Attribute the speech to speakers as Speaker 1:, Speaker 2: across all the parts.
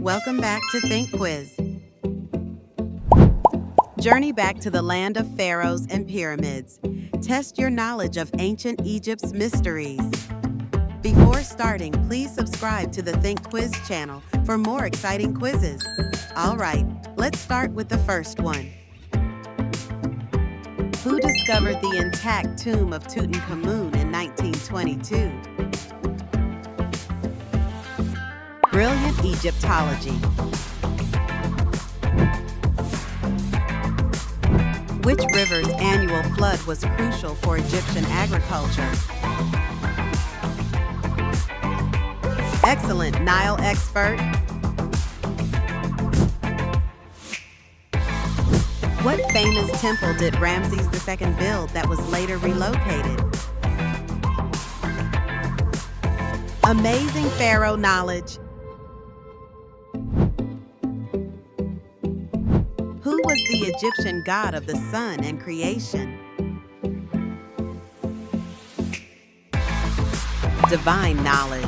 Speaker 1: Welcome back to Think Quiz. Journey back to the land of pharaohs and pyramids. Test your knowledge of ancient Egypt's mysteries. Before starting, please subscribe to the Think Quiz channel for more exciting quizzes. All right, let's start with the first one. Who discovered the intact tomb of Tutankhamun in 1922? Brilliant Egyptology. Which river's annual flood was crucial for Egyptian agriculture? Excellent Nile expert. What famous temple did Ramses II build that was later relocated? Amazing pharaoh knowledge. Who was the Egyptian god of the sun and creation? Divine knowledge.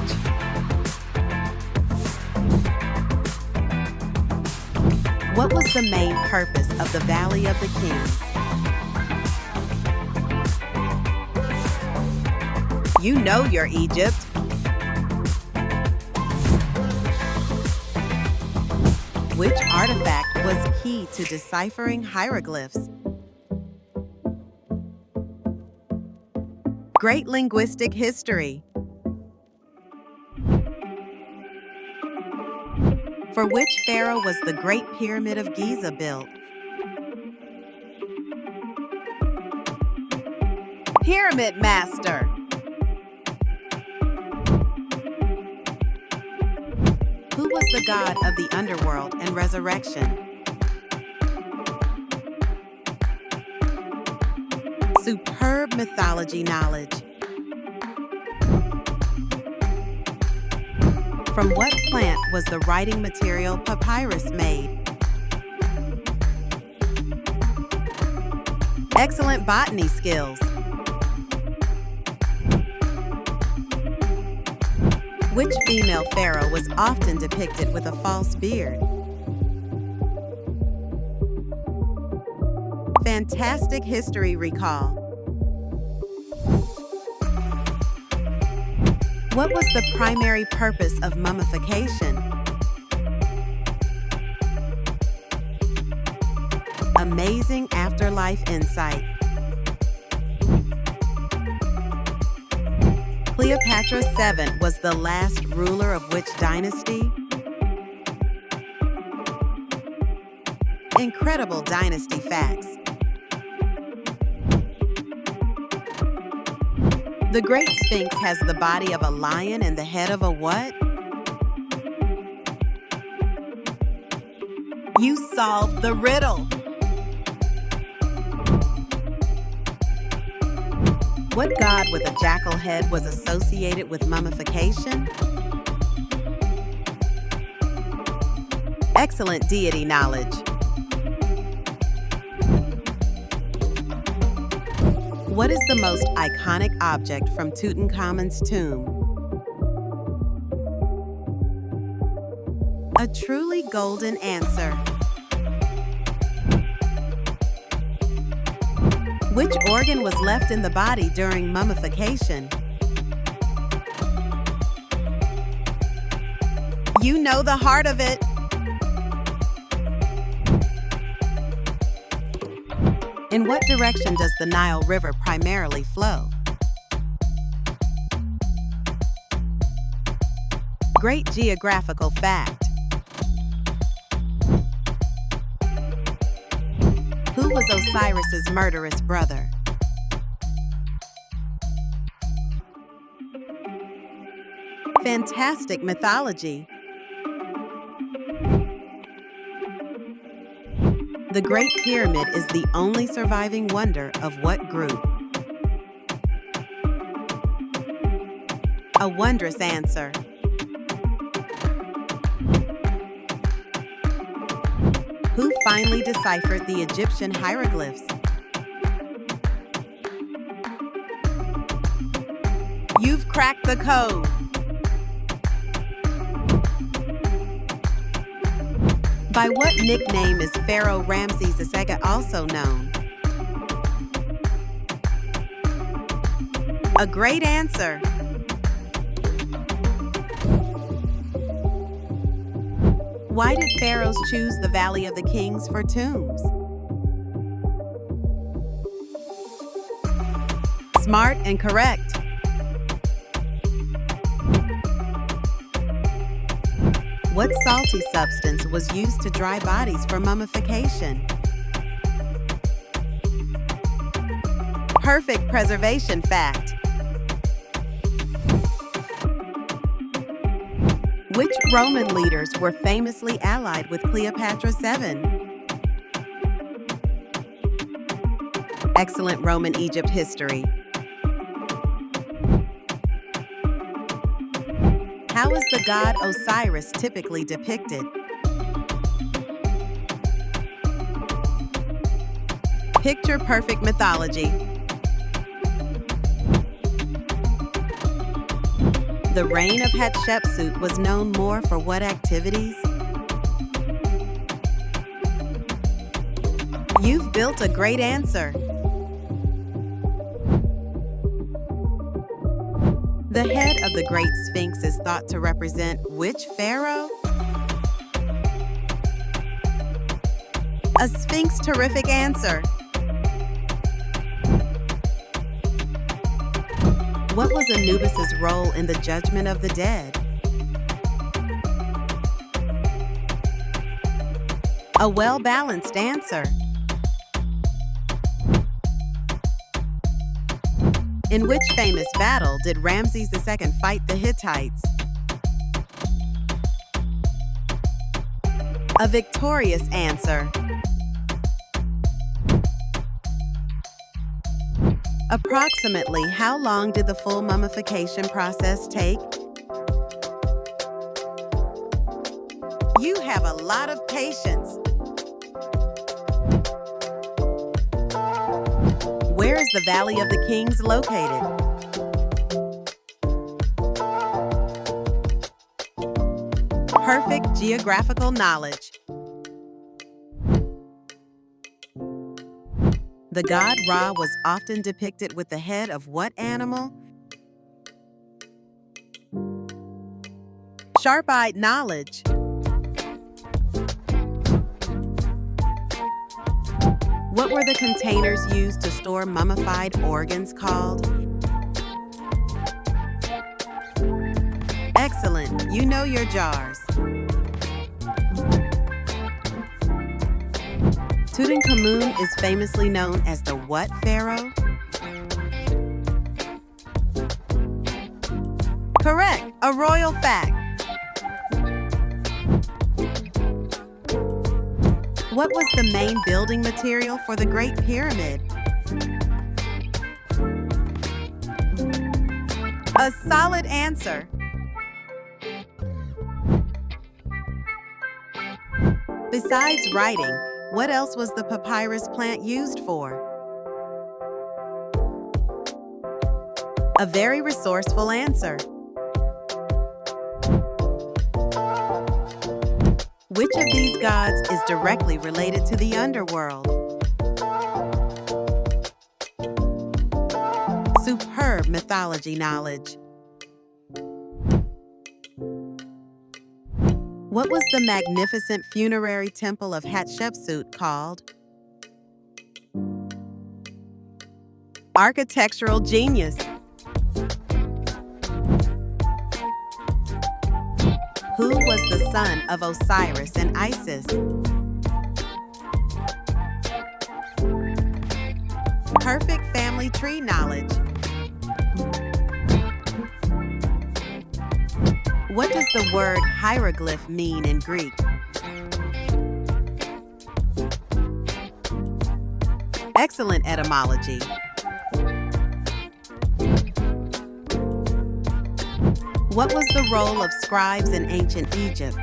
Speaker 1: What was the main purpose of the Valley of the Kings? You know your Egypt. Which artifact was key to deciphering hieroglyphs? Great linguistic history. For which pharaoh was the Great Pyramid of Giza built? Pyramid Master. Who was the god of the underworld and resurrection? Superb mythology knowledge. From what plant was the writing material papyrus made? Excellent botany skills. Which female pharaoh was often depicted with a false beard? Fantastic history recall. What was the primary purpose of mummification? Amazing afterlife insight. Cleopatra VII was the last ruler of which dynasty? Incredible dynasty facts. The Great Sphinx has the body of a lion and the head of a what? You solved the riddle. What god with a jackal head was associated with mummification? Excellent deity knowledge. What is the most iconic object from Tutankhamun's tomb? A truly golden answer. Which organ was left in the body during mummification? You know the heart of it. In what direction does the Nile River primarily flow? Great geographical fact. Who was Osiris's murderous brother? Fantastic mythology. The Great Pyramid is the only surviving wonder of what group? A wondrous answer. Who finally deciphered the Egyptian hieroglyphs? You've cracked the code. By what nickname is Pharaoh Ramses II also known? A great answer. Why did pharaohs choose the Valley of the Kings for tombs? Smart and correct. What salty substance was used to dry bodies for mummification? Perfect preservation fact. Which Roman leaders were famously allied with Cleopatra VII? Excellent Roman Egypt history. How is the god Osiris typically depicted? Picture-perfect mythology. The reign of Hatshepsut was known more for what activities? You've built a great answer. The head of the Great Sphinx is thought to represent which pharaoh? A Sphinx terrific answer. What was Anubis's role in the judgment of the dead? A well-balanced answer. In which famous battle did Ramses II fight the Hittites? A victorious answer. Approximately how long did the full mummification process take? You have a lot of patience. Where is the Valley of the Kings located? Perfect geographical knowledge. The god Ra was often depicted with the head of what animal? Sharp-eyed knowledge. What were the containers used to store mummified organs called? Excellent, you know your jars. Tutankhamun is famously known as the what pharaoh? Correct, a royal fact. What was the main building material for the Great Pyramid? A solid answer. Besides writing, what else was the papyrus plant used for? A very resourceful answer. Which of these gods is directly related to the underworld? Superb mythology knowledge. What was the magnificent funerary temple of Hatshepsut called? Architectural genius. Who was the son of Osiris and Isis? Perfect family tree knowledge. What does the word hieroglyph mean in Greek? Excellent etymology. What was the role of scribes in ancient Egypt?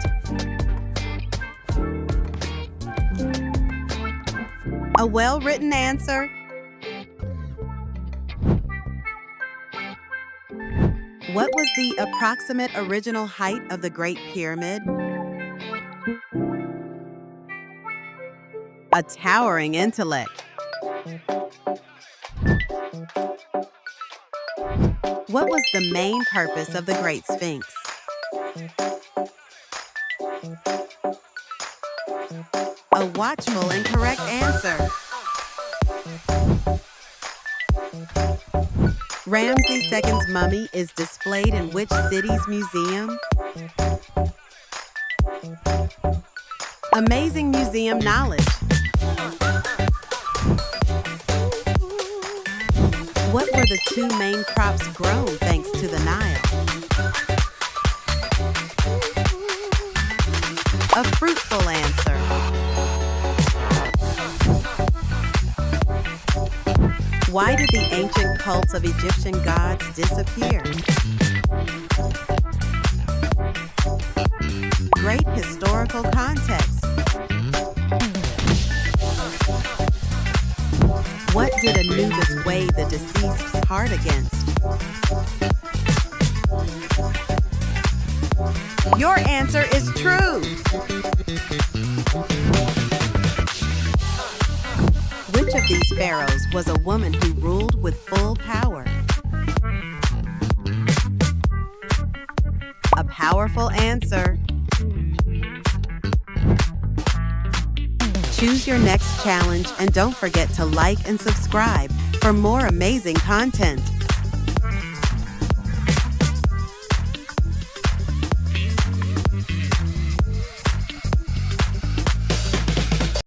Speaker 1: A well-written answer. What was the approximate original height of the Great Pyramid? A towering intellect. What was the main purpose of the Great Sphinx? A watchful and correct answer. Ramses II's mummy is displayed in which city's museum? Amazing museum knowledge. What were the two main crops grown thanks to the Nile? A fruitful answer. Why did the ancient cults of Egyptian gods disappear? Great historical context. What did Anubis weigh the deceased's heart against? Your answer is true. Which of these pharaohs was a woman who ruled with full power? A powerful answer. Choose your next challenge and don't forget to like and subscribe for more amazing content.